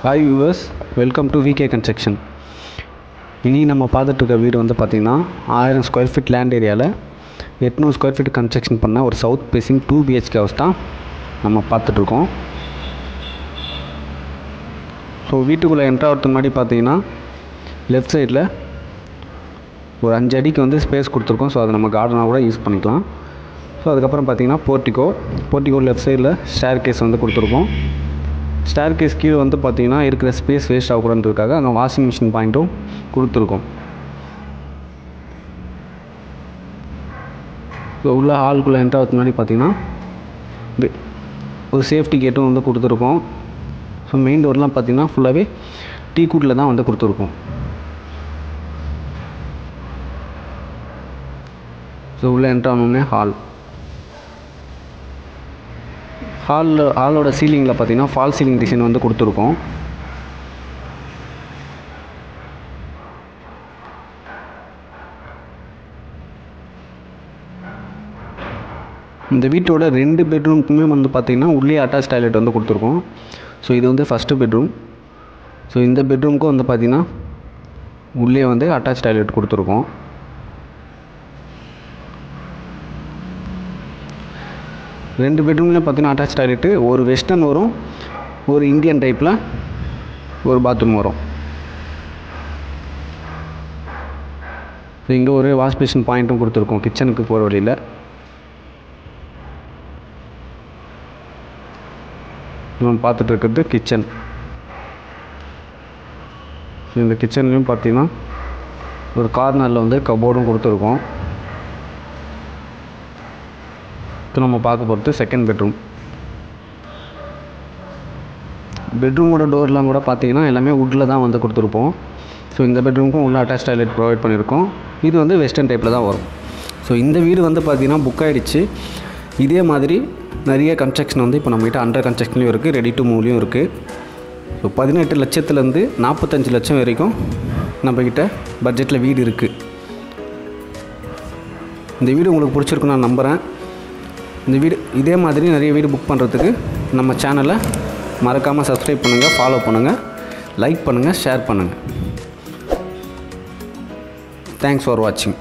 Hi viewers, welcome to VK Construction. இனி நம்ம பார்த்துட்டு இருக்க வீடு வந்து பார்த்திங்கன்னா 1000 ஸ்கொயர் ஃபீட் லேண்ட் ஏரியாவில் 800 ஸ்கொயர் ஃபீட் கன்ஸ்ட்ரக்ஷன் பண்ண ஒரு சவுத் பேசிங் 2 BHK ஹவுஸ் தான் நம்ம பார்த்துட்ருக்கோம். ஸோ வீட்டுக்குள்ளே என்ட்ரு ஆகிறதுக்கு முன்னாடி பார்த்தீங்கன்னா லெஃப்ட் சைடில் ஒரு 5 அடிக்கு வந்து ஸ்பேஸ் கொடுத்துருக்கோம். ஸோ அதை நம்ம கார்டனாக கூட யூஸ் பண்ணிக்கலாம். ஸோ அதுக்கப்புறம் பார்த்தீங்கன்னா போர்ட்டிகோ லெஃப்ட் சைடில் ஸ்டேர் கேஸ் வந்து கொடுத்துருக்கோம். ஸ்டேர் கேஸ் கீழே வந்து பார்த்திங்கன்னா இருக்கிற ஸ்பேஸ் வேஸ்ட் ஆகக்கூடாதுன்றதுக்காக அங்கே வாஷிங் மிஷின் பாயிண்ட்டும் கொடுத்துருக்கோம். ஸோ உள்ள ஹால்குள்ளே என்ட்ரு ஆகிறதுக்கு முன்னாடி பார்த்திங்கன்னா ஒரு சேஃப்டி கேட்டும் வந்து கொடுத்துருக்கோம். ஸோ மெயின் டோர்லாம் பார்த்திங்கன்னா ஃபுல்லாகவே டீக்குட்டில் தான் வந்து கொடுத்துருக்கோம். ஸோ உள்ளே என்ட்ரு ஆனோடனே ஹாலோட சீலிங்கில் பார்த்தீங்கன்னா ஃபால் சீலிங் டிசைன் வந்து கொடுத்துருக்கோம். இந்த வீட்டோட 2 பெட்ரூமுக்குமே வந்து பார்த்திங்கன்னா உள்ளே அட்டாச் டாய்லெட் வந்து கொடுத்துருக்கோம். ஸோ இது வந்து ஃபஸ்ட்டு பெட்ரூம். ஸோ இந்த பெட்ரூமுக்கும் வந்து பார்த்திங்கன்னா உள்ளே வந்து அட்டாச் டாய்லெட் கொடுத்துருக்கோம். ரெண்டு பெட்ரூம்லேயும் பார்த்தீங்கன்னா அட்டாச் டாய்லெட்டு, ஒரு வெஸ்டர்ன் வரும், ஒரு இந்தியன் டைப்பில் ஒரு பாத்ரூம் வரும். இங்கே ஒரு வாஷ் பேஷன் பாயிண்ட்டும் கொடுத்துருக்கோம் கிச்சனுக்கு போகிற வழியில். நம்ம பார்த்துட்டு இருக்கிறது கிச்சன். இந்த கிச்சன்லேயும் பார்த்தீங்கன்னா ஒரு கார்னரில் வந்து கபோர்டும் கொடுத்துருக்கோம். இப்போ நம்ம பார்க்க போகிறது செகண்ட் பெட்ரூமோட டோர்லாம் கூட பார்த்தீங்கன்னா எல்லாமே வுட்டில் தான் வந்து கொடுத்துருப்போம். ஸோ இந்த பெட்ரூமுக்கும் உள்ள அட்டாச் டாய்லெட் ப்ரொவைட் பண்ணியிருக்கோம். இது வந்து வெஸ்டர்ன் டைப்பில் தான் வரும். ஸோ இந்த வீடு வந்து பார்த்திங்கன்னா புக் ஆகிடுச்சு. இதே மாதிரி நிறைய கன்ஸ்ட்ரக்ஷன் வந்து இப்போ நம்மகிட்ட அண்டர் கன்ஸ்ட்ரக்ஷன்லையும் இருக்குது, ரெடி டு மூவ்லையும் இருக்குது. ஸோ 18 லட்சத்துலேருந்து 45 லட்சம் வரைக்கும் நம்மக்கிட்ட பட்ஜெட்டில் வீடு இருக்குது. இந்த வீடு உங்களுக்கு பிடிச்சிருக்குன்னு நான் நம்புகிறேன். இந்த வீடு இதே மாதிரி நிறைய வீடு புக் பண்ணுறதுக்கு நம்ம சேனலை மறக்காமல் சப்ஸ்கிரைப் பண்ணுங்கள், ஃபாலோ பண்ணுங்கள், லைக் பண்ணுங்கள், ஷேர் பண்ணுங்கள். தேங்க்ஸ் ஃபார் வாட்சிங்.